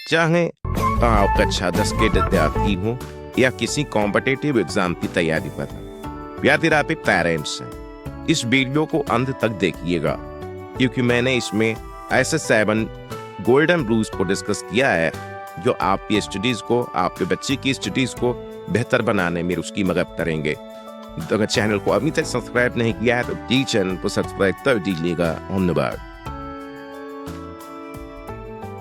चाहे आप कक्षा 10 के विद्यार्थी हों या किसी कॉम्पिटिटिव एग्जाम की तैयारी पर हैं या फिर आप एक पेरेंट्स हैं, इस वीडियो को अंत तक देखिएगा क्योंकि मैंने इसमें ऐसे 7 गोल्डन रूल्स को डिस्कस किया है जो आपकी स्टडीज को, आपके बच्चे की स्टडीज को बेहतर बनाने में उसकी मदद करेंगे। तो अगर चैनल को अभी तक सब्सक्राइब नहीं किया है तो प्लीज चैनल को सब्सक्राइब कर दीजिएगा। धन्यवाद।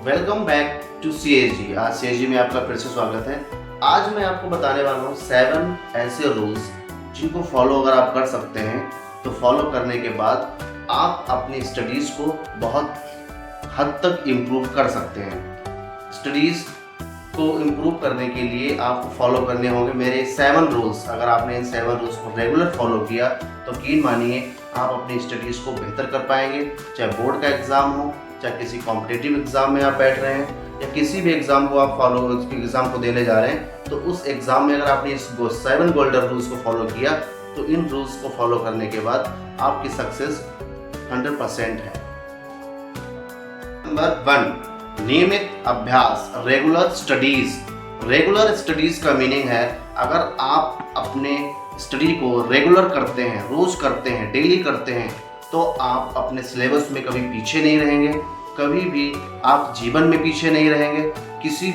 Welcome back to CSG। आज CSG में आपका फिर से स्वागत है। आज मैं आपको बताने वाला हूँ 7 ऐसे रूल्स जिनको फॉलो अगर आप कर सकते हैं तो फॉलो करने के बाद आप अपनी स्टडीज़ को बहुत हद तक इम्प्रूव कर सकते हैं। स्टडीज़ को इम्प्रूव करने के लिए आपको फॉलो करने होंगे मेरे 7 रूल्स। अगर आपने इन 7 रूल्स को रेगुलर फॉलो किया तो यकीन मानिए आप अपनी स्टडीज़ को बेहतर कर पाएंगे। चाहे बोर्ड का एग्ज़ाम हो, चाहे किसी कॉम्पिटिटिव एग्ज़ाम में आप बैठ रहे हैं या किसी भी एग्ज़ाम को आप एग्ज़ाम को देने जा रहे हैं, तो उस एग्ज़ाम में अगर आपने इस 7 गोल्डन रूल्स को फॉलो किया तो इन रूल्स को फॉलो करने के बाद आपकी सक्सेस 100% है। नंबर 1, नियमित अभ्यास, रेगुलर स्टडीज। रेगुलर स्टडीज का मीनिंग है अगर आप अपने स्टडी को रेगुलर करते हैं, रोज करते हैं, डेली करते हैं, तो आप अपने सिलेबस में कभी पीछे नहीं रहेंगे, कभी भी आप जीवन में पीछे नहीं रहेंगे। किसी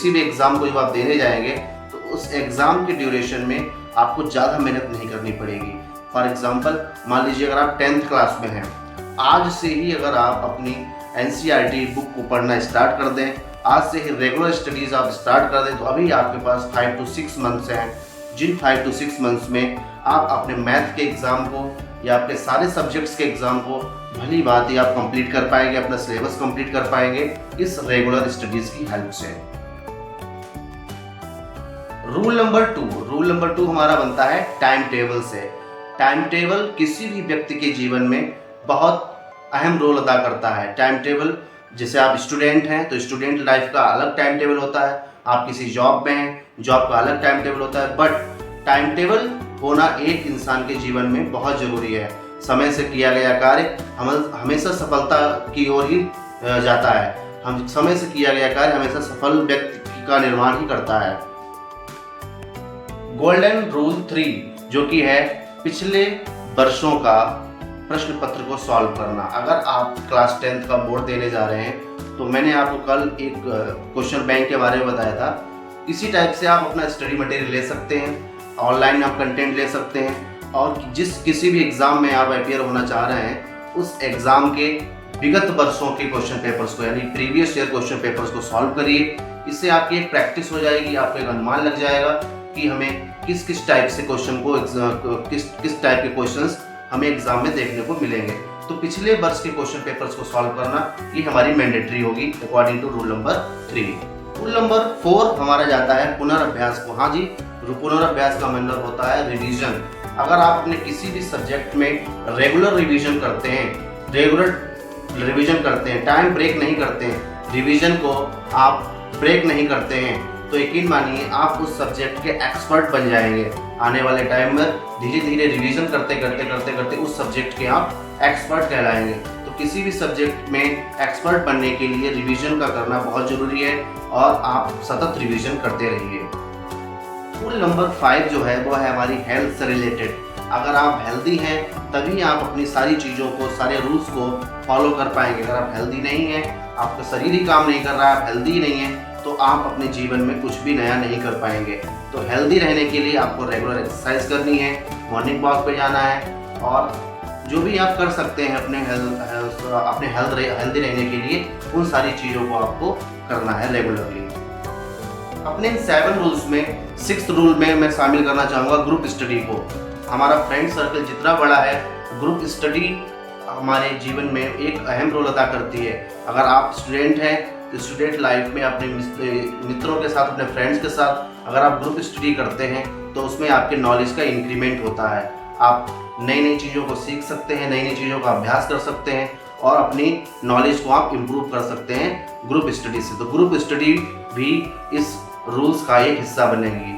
भी एग्ज़ाम को जब आप देने जाएंगे तो उस एग्ज़ाम के ड्यूरेशन में आपको ज़्यादा मेहनत नहीं करनी पड़ेगी। फॉर एग्ज़ाम्पल, मान लीजिए अगर आप 10th क्लास में हैं, आज से ही अगर आप अपनी NCERT बुक को पढ़ना स्टार्ट कर दें, आज से ही रेगुलर स्टडीज़ आप स्टार्ट कर दें, तो अभी आपके पास 5 to 6 मंथ्स हैं। जिन 5 to 6 मंथ्स में आप अपने मैथ के एग्ज़ाम को या आपके सारे सब्जेक्ट्स के एग्ज़ाम को भली बात ही आप कंप्लीट कर पाएंगे, अपना सिलेबस कंप्लीट कर पाएंगे इस रेगुलर स्टडीज़ की हेल्प से। रूल नंबर 2 हमारा बनता है टाइम टेबल से। टाइम टेबल किसी भी व्यक्ति के जीवन में बहुत अहम रोल अदा करता है। टाइम टेबल, जैसे आप स्टूडेंट हैं तो स्टूडेंट लाइफ का अलग टाइम टेबल होता है, आप किसी जॉब में हैं, जॉब का अलग टाइम टेबल होता है, बट टाइम टेबल होना एक इंसान के जीवन में बहुत ज़रूरी है। समय से किया गया कार्य हमेशा सफलता की ओर ही जाता है। हम समय से किया गया कार्य हमेशा सफल व्यक्ति का निर्माण ही करता है। गोल्डन रूल 3 जो कि है पिछले वर्षों का प्रश्न पत्र को सॉल्व करना। अगर आप क्लास 10th का बोर्ड देने जा रहे हैं तो मैंने आपको कल एक क्वेश्चन बैंक के बारे में बताया था। इसी टाइप से आप अपना स्टडी मटेरियल ले सकते हैं, ऑनलाइन आप कंटेंट ले सकते हैं और किसी भी एग्ज़ाम में आप अपियर होना चाह रहे हैं उस एग्ज़ाम के विगत वर्षों के क्वेश्चन पेपर्स को, यानी प्रीवियस ईयर क्वेश्चन पेपर्स को सॉल्व करिए। इससे आपकी एक प्रैक्टिस हो जाएगी, आपको एक अनुमान लग जाएगा कि हमें किस टाइप से क्वेश्चन को किस टाइप के क्वेश्चंस हमें एग्ज़ाम में देखने को मिलेंगे। तो पिछले वर्ष के क्वेश्चन पेपर्स को सॉल्व करना ये हमारी मैंडेटरी होगी according to rule number 3। Rule number 4 हमारा जाता है पुनर्अभ्यास को। हाँ जी, पुनर्अभ्यास का मतलब होता है रिवीजन। अगर आप अपने किसी भी सब्जेक्ट में रेगुलर रिवीजन करते हैं, टाइम ब्रेक नहीं करते हैं, रिवीजन को आप ब्रेक नहीं करते हैं, तो यकीन मानिए आप उस सब्जेक्ट के एक्सपर्ट बन जाएंगे। आने वाले टाइम में धीरे धीरे रिवीजन करते उस सब्जेक्ट के आप एक्सपर्ट कहलाएंगे। तो किसी भी सब्जेक्ट में एक्सपर्ट बनने के लिए रिवीजन का करना बहुत ज़रूरी है और आप सतत रिवीजन करते रहिए। रूल नंबर 5 जो है वो है हमारी हेल्थ से रिलेटेड। अगर आप हेल्दी हैं तभी आप अपनी सारी चीज़ों को, सारे रूल्स को फॉलो कर पाएंगे। अगर आप हेल्दी नहीं हैं, आपका शरीर ही काम नहीं कर रहा है, आप हेल्दी नहीं हैं, तो आप अपने जीवन में कुछ भी नया नहीं कर पाएंगे। तो हेल्दी रहने के लिए आपको रेगुलर एक्सरसाइज करनी है, मॉर्निंग वॉक पे जाना है और जो भी आप कर सकते हैं अपने हेल्दी रहने के लिए, उन सारी चीज़ों को आपको करना है रेगुलरली। अपने इन 7 रूल्स में 6th रूल में मैं शामिल करना चाहूँगा ग्रुप स्टडी को। हमारा फ्रेंड सर्कल जितना बड़ा है, ग्रुप स्टडी हमारे जीवन में एक अहम रोल अदा करती है। अगर आप स्टूडेंट हैं तो स्टूडेंट लाइफ में अपने मित्रों के साथ, अपने फ्रेंड्स के साथ अगर आप ग्रुप स्टडी करते हैं तो उसमें आपके नॉलेज का इंक्रीमेंट होता है। आप नई चीज़ों को सीख सकते हैं, नई चीज़ों का अभ्यास कर सकते हैं और अपनी नॉलेज को आप इम्प्रूव कर सकते हैं ग्रुप स्टडी से। तो ग्रुप स्टडी भी इस रूल्स का एक हिस्सा बनेगी।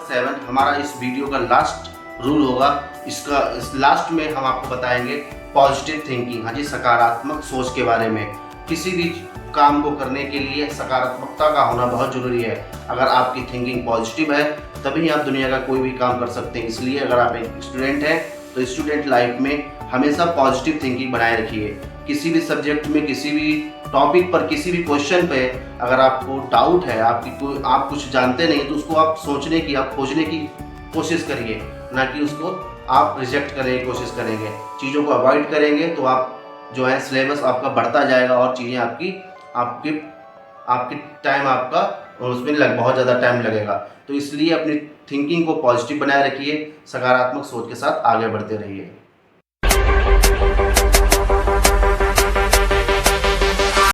7 हमारा इस वीडियो का लास्ट रूल होगा। इस लास्ट में हम आपको बताएंगे पॉजिटिव थिंकिंग, हाँ जी, सकारात्मक सोच के बारे में। किसी भी काम को करने के लिए सकारात्मकता का होना बहुत ज़रूरी है। अगर आपकी थिंकिंग पॉजिटिव है तभी आप दुनिया का कोई भी काम कर सकते हैं। इसलिए अगर आप एक स्टूडेंट हैं तो स्टूडेंट लाइफ में हमेशा पॉजिटिव थिंकिंग बनाए रखिए। किसी भी सब्जेक्ट में, किसी भी टॉपिक पर, किसी भी क्वेश्चन पे अगर आपको डाउट है, आप कुछ जानते नहीं, तो उसको आप सोचने की, आप खोजने की कोशिश करिए, ना कि उसको आप रिजेक्ट करने की कोशिश करेंगे। चीज़ों को अवॉइड करेंगे तो आप जो है सिलेबस आपका बढ़ता जाएगा और चीज़ें आपकी टाइम आपका उसमें बहुत ज़्यादा टाइम लगेगा। तो इसलिए अपनी थिंकिंग को पॉजिटिव बनाए रखिए, सकारात्मक सोच के साथ आगे बढ़ते रहिए।